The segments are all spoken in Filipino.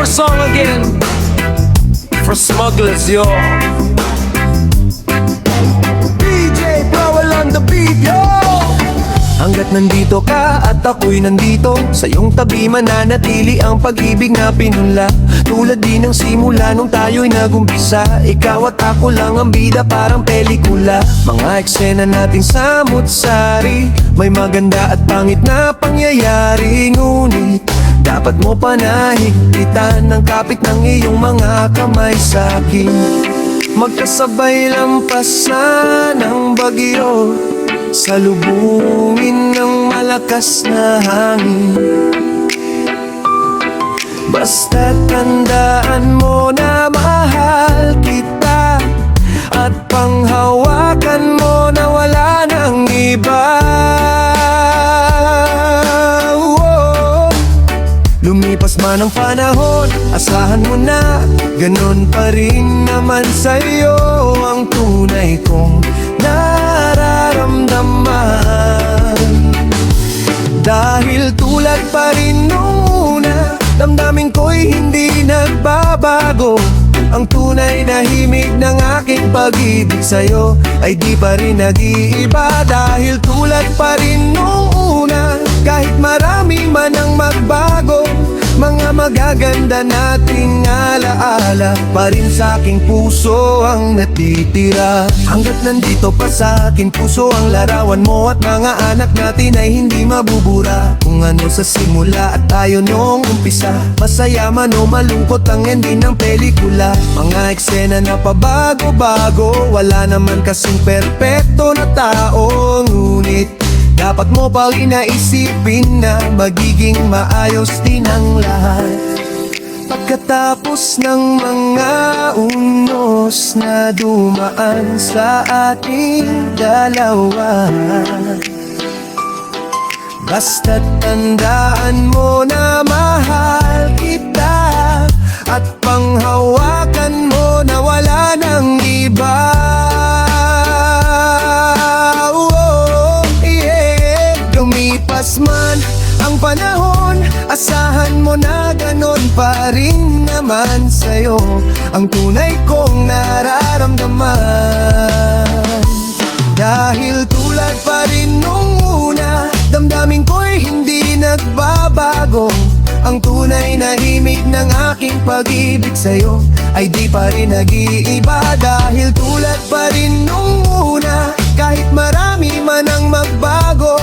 our song again for smugglers, yo. DJ Powell on the beat, yo. Hanggat nandito ka at ako'y nandito, sa iyong tabi mananatili ang pag-ibig na pinunla. Tulad din ng simula nung tayo'y nagumpisa, ikaw at ako lang ang bida parang pelikula. Mga eksena nating samut-sari, may maganda at pangit na pangyayari. Ngunit dapat mo panahigpitan ng kapit ng iyong mga kamay sa'kin. Magkasabay lampasan ang bagyo, salubungin ng malakas na hangin. Basta't tandaan mo na mahal kita, at panghawakan mo na wala nang iba. Lumipas man ang panahon, asahan mo na ganon pa rin naman sa'yo ang tunay kong nararamdaman. Dahil tulad pa rin nung una, damdamin ko'y hindi nagbabago. Ang tunay na himig ng aking pag-ibig sa'yo ay di pa rin nag-iiba. Dahil tulad pa rin nung una, kahit marami man ang magbago, mga magaganda nating alaala pa rin sa aking puso ang natitira. Hanggat nandito pa sa aking puso ang larawan mo, at mga anak natin ay hindi mabubura. Kung ano sa simula at tayo noong umpisa, masaya man o malungkot ang ending ng pelikula. Mga eksena na pabago-bago, wala naman kasing perpekto na tao. Ngunit dapat mo pa inaisipin na magiging maayos din ang lahat. Pagkatapos ng mga unos na dumaan sa ating dalawa, basta't tandaan mo na mahal kita, at panghawakan mo na wala nang iba. Lumipas man ang panahon, asahan mo na ganon pa rin naman sa'yo ang tunay kong nararamdaman. Dahil tulad pa rin nung una, damdamin ko'y hindi nagbabago. Ang tunay na himig ng aking pag-ibig sa'yo ay di pa rin nag-iiba. Dahil tulad pa rin nung una, kahit marami man ang magbago,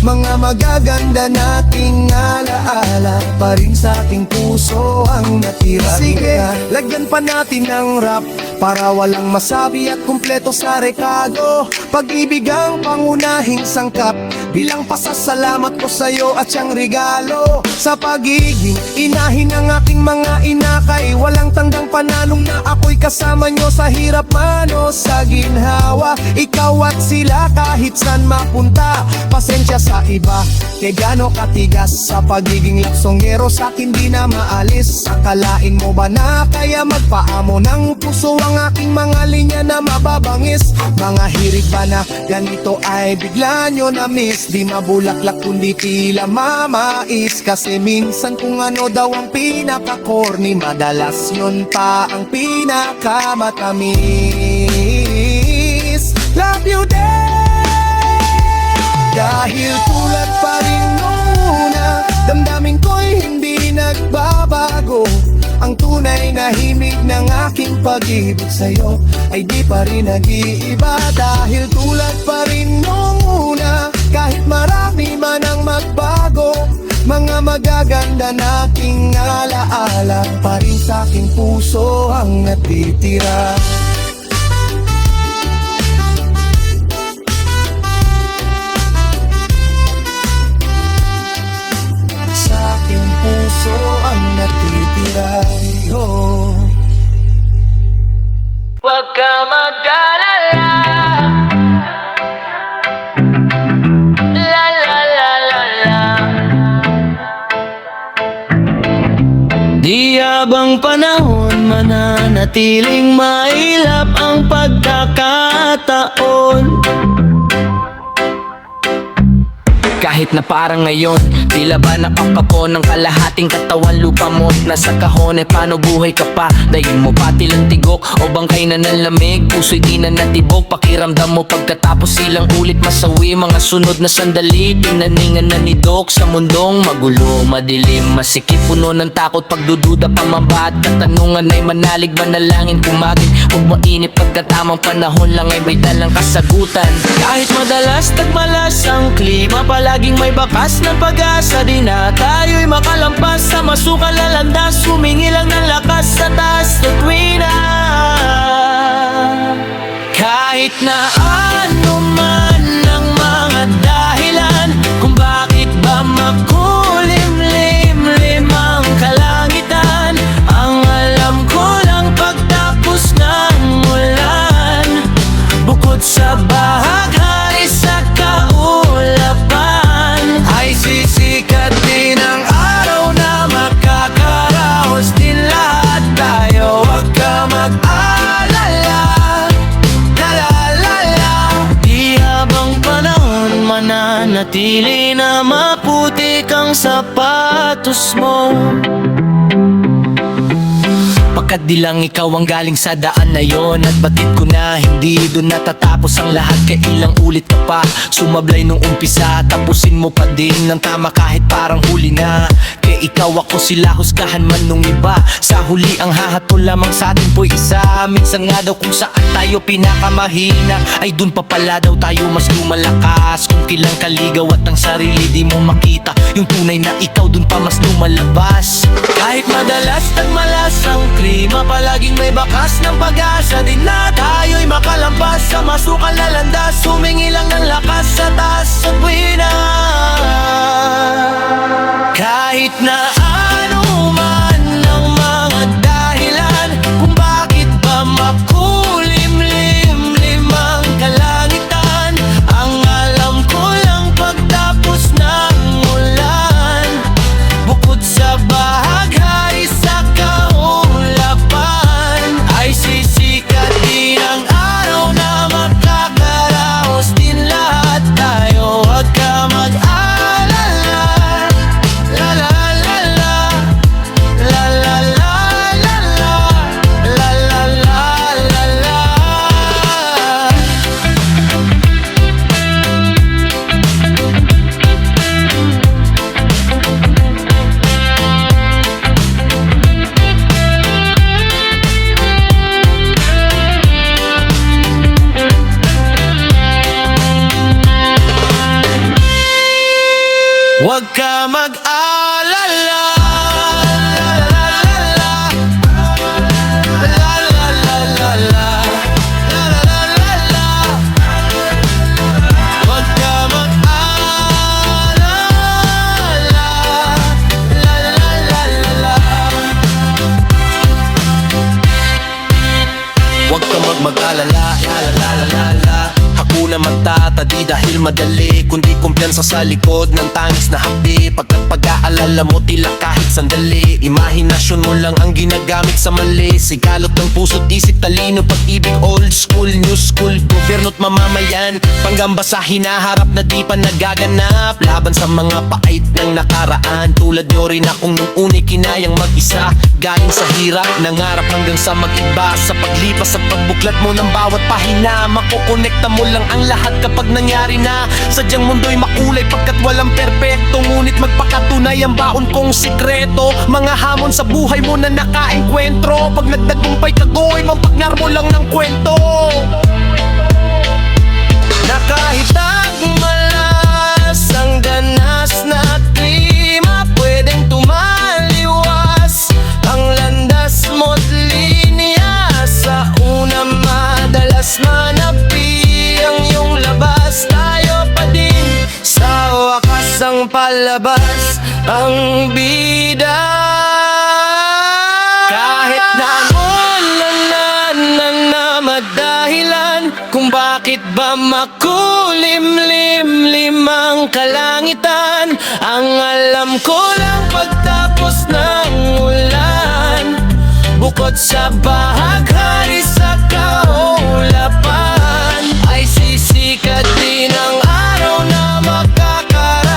mga magaganda nating alaala pa rin sa ating puso ang natira. Sige, lagyan pa natin ng rap para walang masabi at kumpleto sa rekado. Pag-ibig ang pangunahing sangkap, bilang pasasalamat ko sa'yo at siyang regalo. Sa pagiging inahin ng aking mga inakay, walang tanggang panalong na ako'y kasama nyo sa hirap man o sa ginhawa. Ikaw at sila kahit saan mapunta, pasensya sa iba, kaya gano katigas sa pagiging laksongero sa'kin di na maalis. Akalain mo ba na kaya magpaamo ng puso ang aking mga linya na mababangis? Mga hirig ba na ganito ay bigla nyo na miss? Di mabulaklak kundi tila mamais, kasi minsan kung ano daw ang pinaka-corny, madalas yun pa ang pinakamatamis. Love you din. Dahil tulad pa rin nung una, damdamin ko'y hindi nagbabago. Ang tunay na himig ng aking pag-ibig sa'yo ay di pa rin nag-iiba. Dahil tulad pa rin nung una, kahit marami man ang magbago, mga magaganda nating alaala pa rin sa aking puso ang natitira. Puso ang natitira, oh. Huwag ka mag-alala, la la la la la. Di habang panahon mananatiling mailap ang pagkakataon. Kahit na parang ngayon, tila ba napapako ng kalahating katawan lupa mo't nasa kahon. Paano buhay ka pa? Dahil mo pa tilang tigok o bangkay na ng lamig? Puso'y di na natibok, pakiramdam mo pagkatapos silang ulit masawi. Mga sunod na sandali, tinaningan na ni Doc sa mundong magulo, madilim, masikip, puno ng takot, pagdududa, pamaba at katanungan ay manalig, manalangin, kumagin. Huwag mainip pagkatamang panahon lang ay may dalang kasagutan. Kahit madalas tagmalas ang klima, palaging may bakas ng pag-asa. Di na tayo'y makalampas sa masukal na landas, humingi lang ng lakas sa taas na tuwina. Kahit na ano man ang mga dahilan kung bakit ba makulimlim-lim ang kalangitan, ang alam ko lang pagtapos ng ulan, bukod sa bahaghari sa kaulapan, ay sisikat din ang araw na makakaraos din lahat tayo. Huwag ka mag-alala, di habang panahon mananatili na maputik ang sapatos mo. Pagkat di lang ikaw ang galing sa daan na yon, at batid ko na hindi doon natatapos ang lahat. Kailang ulit ka pa, sumablay nung umpisa, tapusin mo pa din ng tama kahit parang huli na. Kaya ikaw ako sila, husgahan man nung iba, sa huli ang hahatol lamang sa atin po'y isa. Minsan nga daw kung saan tayo pinakamahina, ay dun pa pala daw tayo mas lumalakas. Kung kilang kaligaw at ang sarili di mo makita, yung tunay na ikaw dun pa mas lumalabas. Kahit madalas tagmalas ang klima, palaging may bakas ng pag-asa. Di na tayo'y makalampas sa masukal na landas, humingi lang ng lakas sa taas sa tuwina. Kahit na ano man ang mga dahilan kung bakit ba makulimlim-lim ang kalangitan, ang alam ko lang pagtapos ng ulan, bukod sa bahaghari sa kaulapan, ay sisikat din ang araw na makakaraos din lahat tayo. Huwag ka mag-alala, la la la la, la la la la la, la la la la la. Huwag ka mag-alala, huwag ka mag-alala, hakuna magtatadi dahil madali, kundi kumpiyansa sa likod ng tangis na hapdi. Pagkat pag-aalala mo tila kahit sandali, imahinasyon mo lang ang ginagamit sa mali. Sigalot ng puso't isip, talino, pag-ibig, old school, new school, gobyerno't mamamayan, panggamba sa hinaharap na di pa nagaganap, laban sa mga pait ng nakaraan. Tulad nyo rin akong nung unay kinayang mag-isa, galing sa hirap, nangarap hanggang sa mag-iba. Sa paglipas sa pagbuklat mo ng bawat pahina, makukonekta mo lang ang lahat kapag nangyari na. Sadyang mundo'y makulay pagkat walang perpekto, ngunit magpakatunay ang baon kong sikreto. Mga hamon sa buhay mo na nakaengkwentro, pag nagtagumpay ka go'y mampagnar mo lang ng kwento, na kahit tagmalas ang ganas na klima, pwedeng tumaliwas ang landas mo't linya. Sa una madalas manapi ang iyong labas, tayo pa din sa wakas ang palabas, ang bida. Kahit na na madahilan kung bakit ba makulimlim-lim ang kalangitan, ang alam ko lang pagtapos ng ulan, bukod sa bahaghari sa kaulapan, ay sisikat din ang araw na makakaraos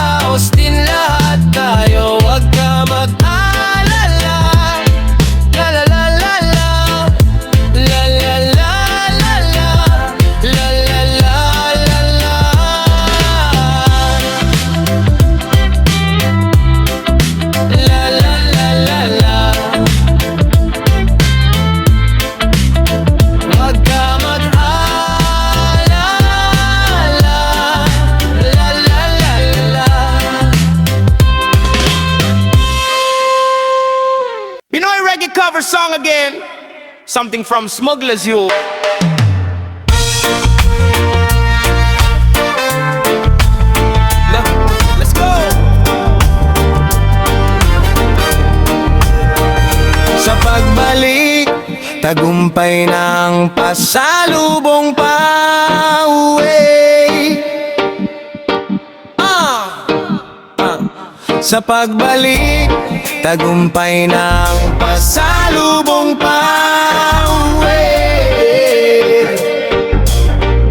cover song again. Something from Smuggler's Youth. Let's go! Sa pagbalik, tagumpay ng pasalubong pa-uwi. Sa pagbalik, tagumpay ng pasalubong pa-uwi.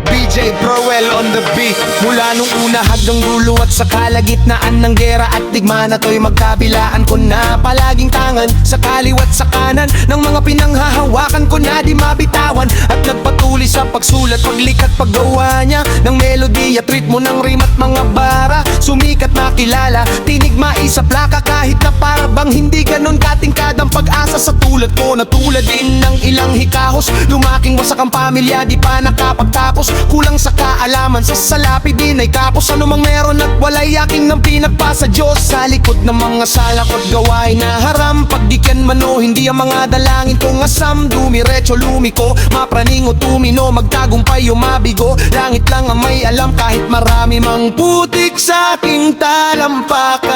BJ Crowell on the beat. Mula nung una hanggang dulo at sa kalagitnaan ng gera at digmaan na to'y magkabilaan ko na palaging tangan sa kaliwat sa kanan ng mga pinanghahawakan ko na di mabitawan at nagpatuloy sa pagsulat, paglikat, paggawa niya ng melody at ritmo ng rim at mga bara. Sumikat na kilala, tinig maisa plaka kahit na para bang hindi ganon katingkad ang pag-asa sa tulad ko na tulad din ng ilang hikahos. Lumaking wasak ang pamilya, di pa nakapagtapos, kulang sa kaalaman, sa salapi din ay kapos. Ano mang meron at walay aking nang pinagpasa Diyos sa likod ng mga salakot gawain na haram. Pagdikan man o hindi ang mga dalangin kong asam, dumiretso lumiko, mapraning o tumino, magtagumpay o mabigo. Langit lang ang may alam kahit marami mang putik sa aking talampakan.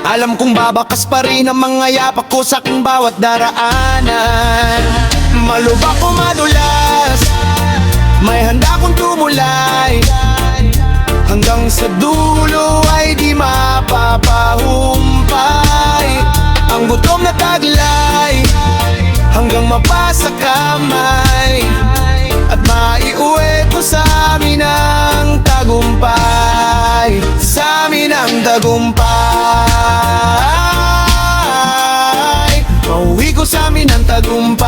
Alam kong babakas pa rin ang mga yapak ko sa aking bawat daraanan. Malubak o madulas, may handa kong tumulay, hanggang sa dulo ay di mapapahumpay. Ang gutom na taglay, hanggang mapasa kamay, at maiuwi ko sa amin ang tagumpay, sa amin ang tagumpay. Mauwi ko sa amin ang tagumpay,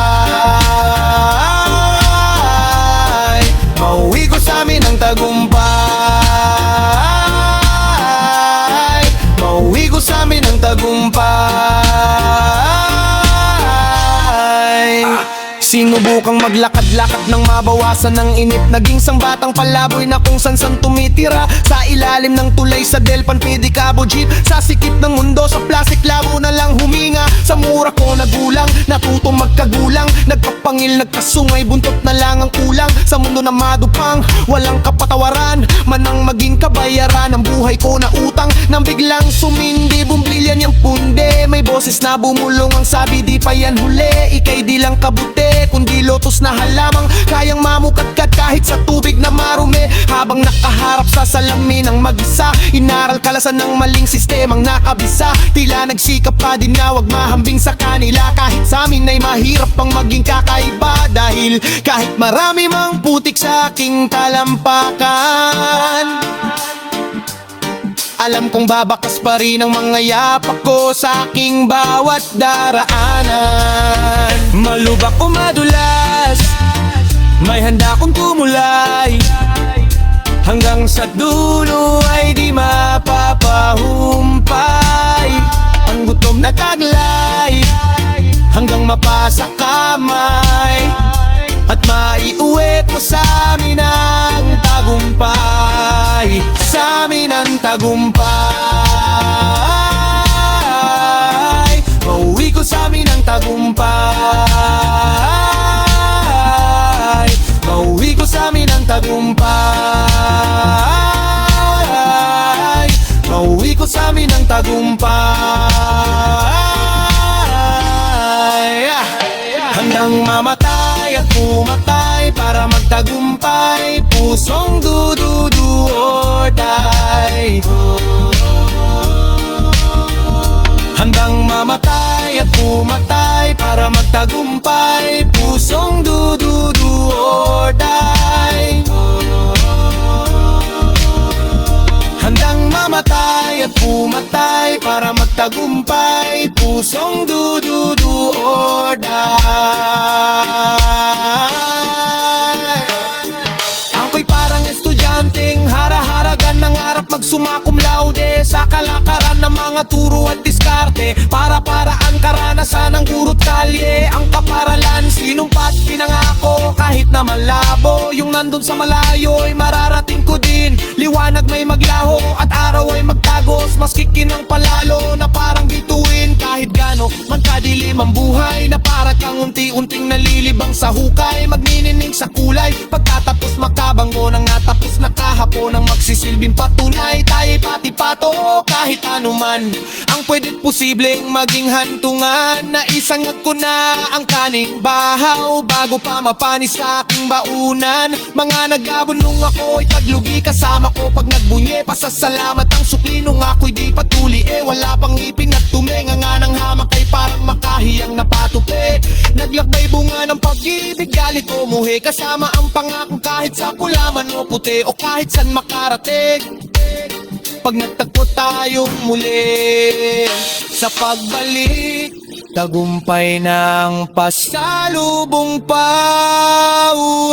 mauwi ko sa amin ang tagumpay, mauwi ko sa amin ang tagumpay. Sinubukang maglakad-lakad nang mabawasan ng inip, naging sangbatang palaboy na kung san-san tumitira sa ilalim ng tulay sa Delpan Pedicabo Jeep. Sa sikip ng mundo, sa plastic labo na lang huminga. Sa mura ko nagulang, natutong magkagulang, nagpapangil, nagkasungay, buntot na lang ang kulang. Sa mundo na madupang, walang kapatawaran, manang maging kabayaran ang buhay ko na utang. Nang biglang sumindi, bumbilyan yung punde, may boses na bumulong ang sabi di pa yan huli. Ika'y di lang kabuti, kundi lotos na halamang kayang mamukatkat kahit sa tubig na marumi. Habang nakaharap sa salamin ng mag-isa, inaral kalasan ng maling sistemang nakabisa. Tila nagsikap pa din na wag mahambing sa kanila, kahit sa amin ay mahirap pang maging kakaiba. Dahil kahit marami mang putik sa aking talampakan, alam kong babakas pa rin ang mga yapak ko sa aking bawat daraanan. Malubak o madulas, may handa kong tumulay, hanggang sa dulo ay di mapapahumpay. Ang gutom na taglay, hanggang mapasa kamay, at maiuwi ko sa amin ang tagumpay, sa amin ang tagumpay. Mauwi ko sa amin ang tagumpay, mauwi ko sa amin ang tagumpay, mauwi ko sa amin ang tagumpay. Handang mamatay at pumatay para magtagumpay, pusong dududu or die. Handang mamatay at pumatay para magtagumpay, pusong dududu or die. Handang mamatay at pumatay para magtagumpay, pusong dududu or die. Ako'y parang estudyanteng hara-haragan ng harap magsumakum laude sa kalakaran ng mga turo at diskarte, para-paraan karanasan ng guro't kalye. Ang kaparalan, sinumpat, pinangako kahit na malabo, yung nandun sa malayo ay mararating ko din. Liwanag may maglaho at araw ay magtagos, mas kikinang palalo na parang bituin kahit gano'n gaano man kadilim ang buhay, na para kang unti-unting nalilibang sa hukay, magninining sa kulay, pagkatapos makabango nang natapos na kahapon, ang magsisilbing patunay. Tayo'y pati-pato kahit anuman ang pwedeng posibleng maging hantungan. Naisangat ko na ang kaning bahaw bago pa mapanis sa aking baunan. Mga nagabunong ako'y taglugi kasama ko pag nagbunye, pasasalamat ang sukli nung ako'y di patuli. Wala pang ipin at tumenga nga ng hamak ay parang makahiyang napatupi. Naglakbay bunga ng pag-ibig, galit o muhi, kasama ang pangakong kahit sa kulaman o puti o kahit san makarating. Pag nagtagpo tayong muli sa pagbalik, tagumpay ng pasalubong pauwi.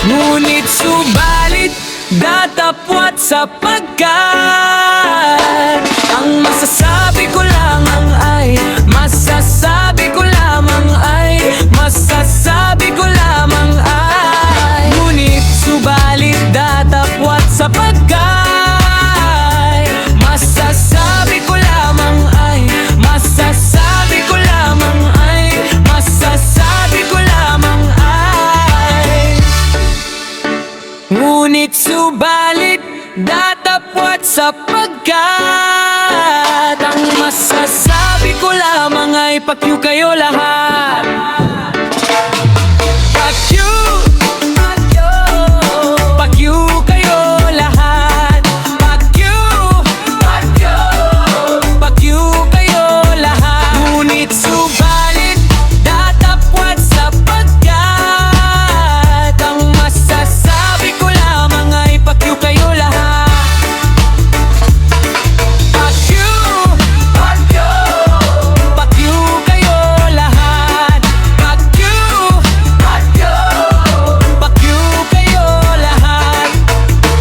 Ngunit subalit datapwat sapagkat ang masasabi ko lamang ay masasabi ko lamang ay masasabi ko lamang ay ngunit subalit datapwat sapagkat masasabi ko lamang ay masasabi ko lamang ay masasabi ko lamang ay ngunit subalit datapwat sapagkat ang masasabi ko lamang ay pakyu kayo lahat. Pakyu, pakyu kayo lahat. Pakyu, pakyu kayo lahat. Ngunit subalit datapwat sapagkat ang masasabi ko lamang ay pakyu kayo lahat. Pakyu, pakyu kayo lahat. Pakyu, pakyu kayo lahat.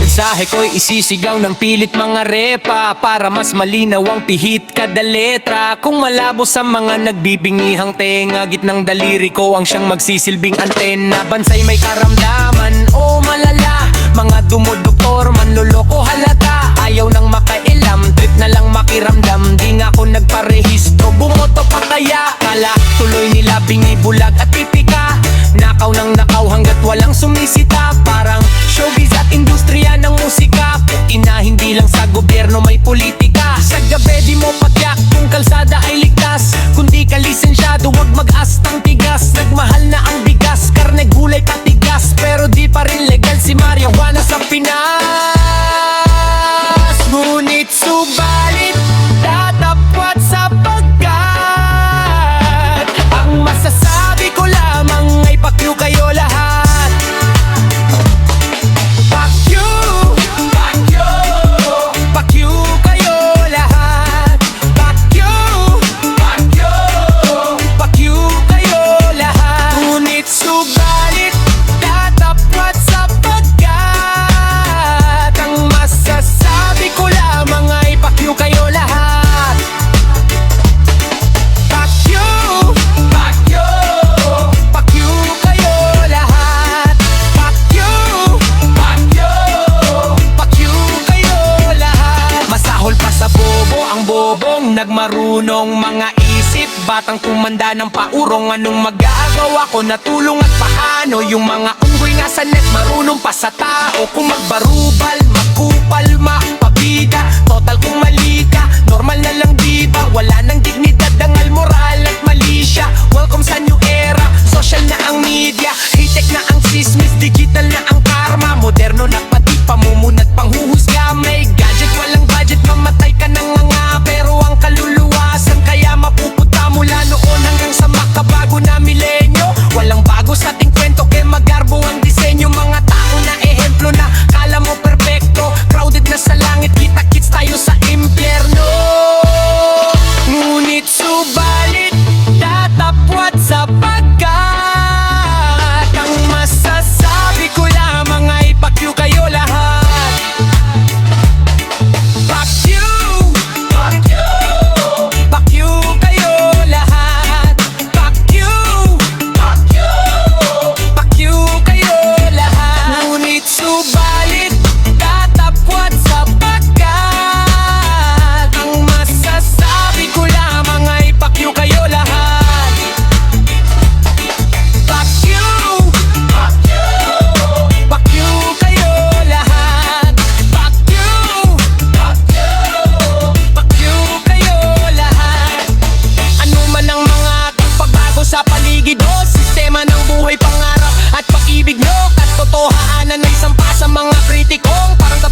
Mensahe ko'y isisigaw ng pilit mga repa para mas malinaw ang pihit kada letra. Kung malabo sa mga nagbibingihang tenga, gitnang daliri ko ang siyang magsisilbing antena. Bansay may karamdaman o malala, mga dumodoktor, manloloko halata. Ayaw nang makailam, trip na lang makiramdam. Di nga ako nagparehistro, bumoto pa kaya. Kala tuloy nila bingi bulag at pipika, nakaw ng nakaw hanggat walang sumisita. Parang showbiz at industriya ng musika, ina hindi lang sa gobyerno may politika. Sa gabi di mo patyak kung kalsada ay ligtas, kundi ka lisensyado wag mag-astang tigas. Nagmahal na ang bigas, karne gulay patigas, pero di pa rin legal si marijuana sa Pinas. Ngunit subalit datapwat sapagkat ang masasabi ko lamang ay pakyu kayo lahat. Pakyu, pakyu kayo lahat. Pakyu, pakyu kayo lahat. Ngunit subalit datapwat sapagkat ang masasabi ko lamang ay pakyu kayo lahat. Pakyu, pakyu kayo lahat. Pakyu, pakyu kayo lahat. Masahol pa sa bobo ang bobong nagmarunong mga isip, batang tumanda ng paurong. Anong magagawa ko, natulong at paano? Yung mga unggoy nga sa net marunong pa sa tao. Kung magbarubal, magkupal, makapabida, total kung mali ka, normal na lang diba? Wala nang dignidad, dangal moral at mali siya. Welcome sa new era, social na ang media, high-tech na ang sismis, digital na ang karma, moderno na pati pamumunat panghuhusga. May gadget, walang budget, mamatay ka nang nga, pero ang kaluluwasan kaya mapupunta mula noon hanggang sa makabago na milenyo.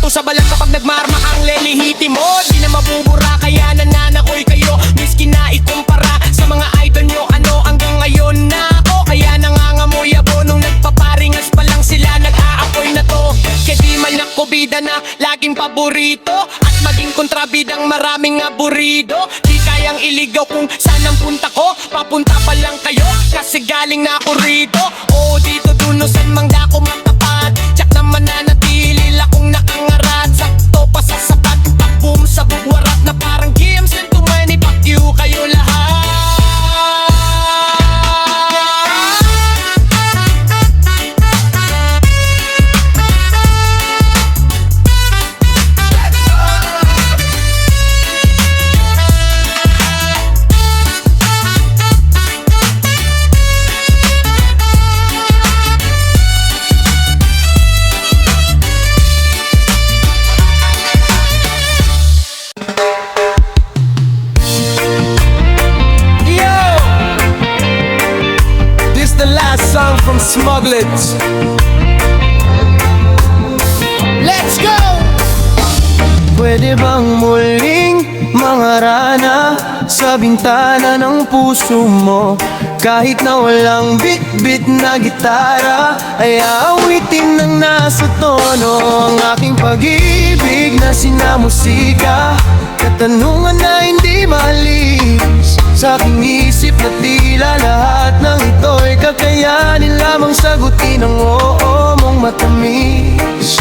to sa balat kapag nagmarma ang lelihiti mo. Di na mabubura kaya nananakoy kayo. Miski na ikumpara sa mga idol nyo, ano hanggang ngayon na ako. Kaya nangangamoy abo nung nagpaparingas pa lang sila, nag-aapoy na to. Kaya di man ako bida na laging paborito, at maging kontrabidang maraming aburido. Di kayang iligaw kung saan ang punta ko, papunta pa lang kayo kasi galing na ako rito. Oo, dito dunusan mang dako matapat, tsak na mananatili lang kung nakangarat. Sakto pa sa sapat, boom sa bugwarat na parang games and too many, fuck you kayo lahat. The last song from Smugglers. Let's go! Pwede bang muling mangarana sa bintana ng puso mo? Kahit na walang bit-bit na gitara, ay aawitin ng nasa tono ang aking pag-ibig na sinamusika. Katanungan na hindi maalis sa aking isip na tila lahat ng ito'y kakayanin lamang sagutin ang oo mong matamis.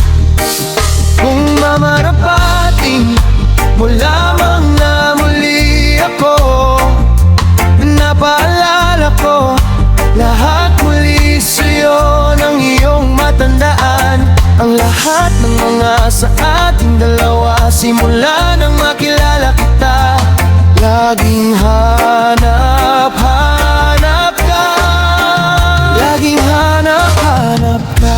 Kung mamarapating mo lamang na muli ako, napaalala ko lahat muli sa'yo ng iyong matandaan. Ang lahat ng mga sa ating dalawa simula nang makilala kita. Laging hanap-hanap ka, laging hanap-hanap ka.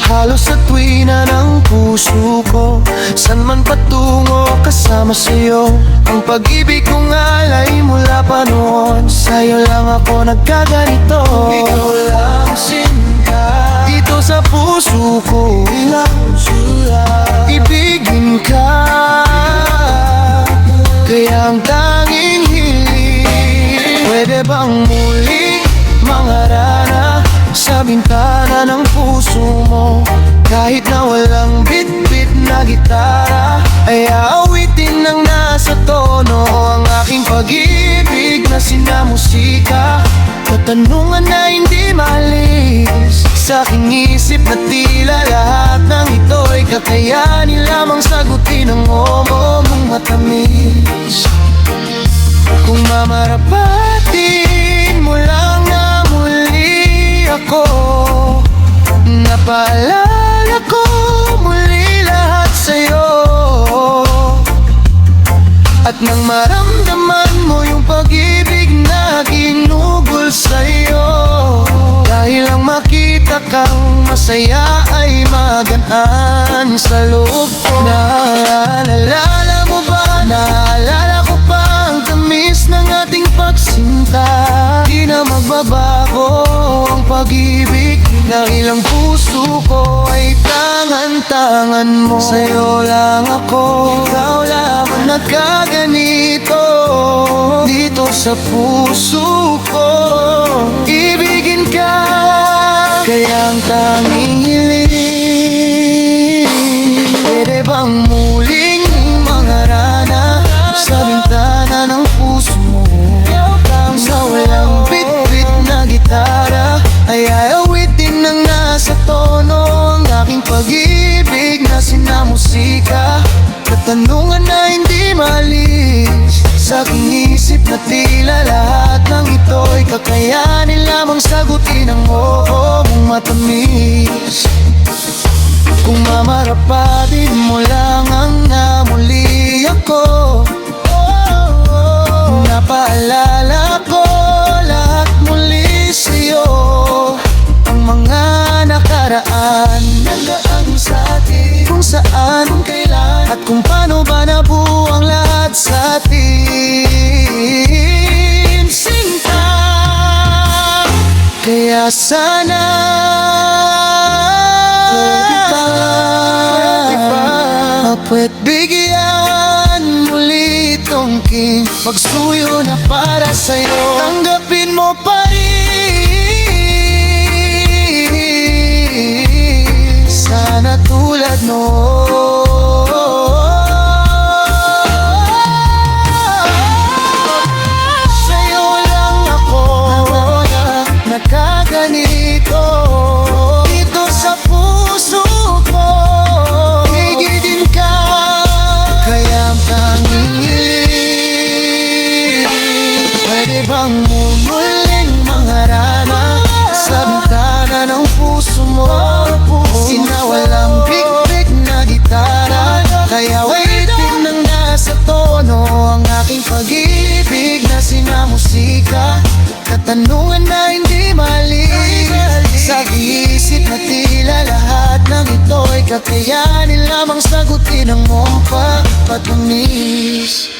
Halos sa tuwina ng puso ko, san man patungo kasama sa'yo. Ang pag-ibig kong alay mula pa noon, sa'yo lang ako nagkaganito. Ikaw lang sinta dito sa puso ko, ilang sulat ibigin ka. Kaya ang tanging hiling, pwede bang muling mangarana sa bintana ng puso mo? Kahit na walang bit-bit na gitara, ay aawitin ng nasa tono ang aking pag-ibig na sinamusika. Katanungan na hindi maalis sa aking isip na tila lahat ng ito'y kakayanin lamang sagutin ang oo mong matamis. Kung mamarapatin mo lang na muli ako, napaalala ko muli lahat sa'yo. At nang maramdaman mo yung pag-ibig na ginugol sa'yo, dahil lang makita kang masaya ay maganaan sa loob ko. Naalala mo ba? Naalala ko pa ang tamis ng ating pagsinta. Di na magbabago ang pag-ibig dahil ang puso ko ay tangan-tangan mo. Sa'yo lang ako, ikaw lang ang nagkaganito. Dito sa puso ko, ibigin ka. Kaya ang tanging hiling, pwede bang muling mangarana sa bintana ng puso mo? Sa walang bit-bit na gitara, ay aawitin ng nasa tono ang aking pag-ibig na sinamusika. Katanungan na hindi maalis sa aking isip na tila lahat ng ito'y kakayanin lamang sagutin ang oo mong matamis. Kung mamarapatin mo lang ang namuli ako, napaalala ko lahat muli sa'yo. Ang mga nakaraan, nandaan sa atin, kung saan, kung kailan, at kung paano ba nabuo ang lahat sa atin. Sinta, kaya sana, pwede ba Pwet bigyan muli itong king Magsuyo na para sa'yo Tanggapin mo pa rin Sana tulad mo Sa'yo lang ako nagkaganito Dito sa puso ko higidin ka Kaya tanging pwede bang mumuling mangarana Sa bintana ng puso mo Sinawalang big na gitara Kaya waiting nang nasa tono Ang aking pag-ibig na sinamusika Katanungan na hindi mali Sa isip na tila lahat ng ito'y kakayanin lamang sagutin ang mong pagpatamis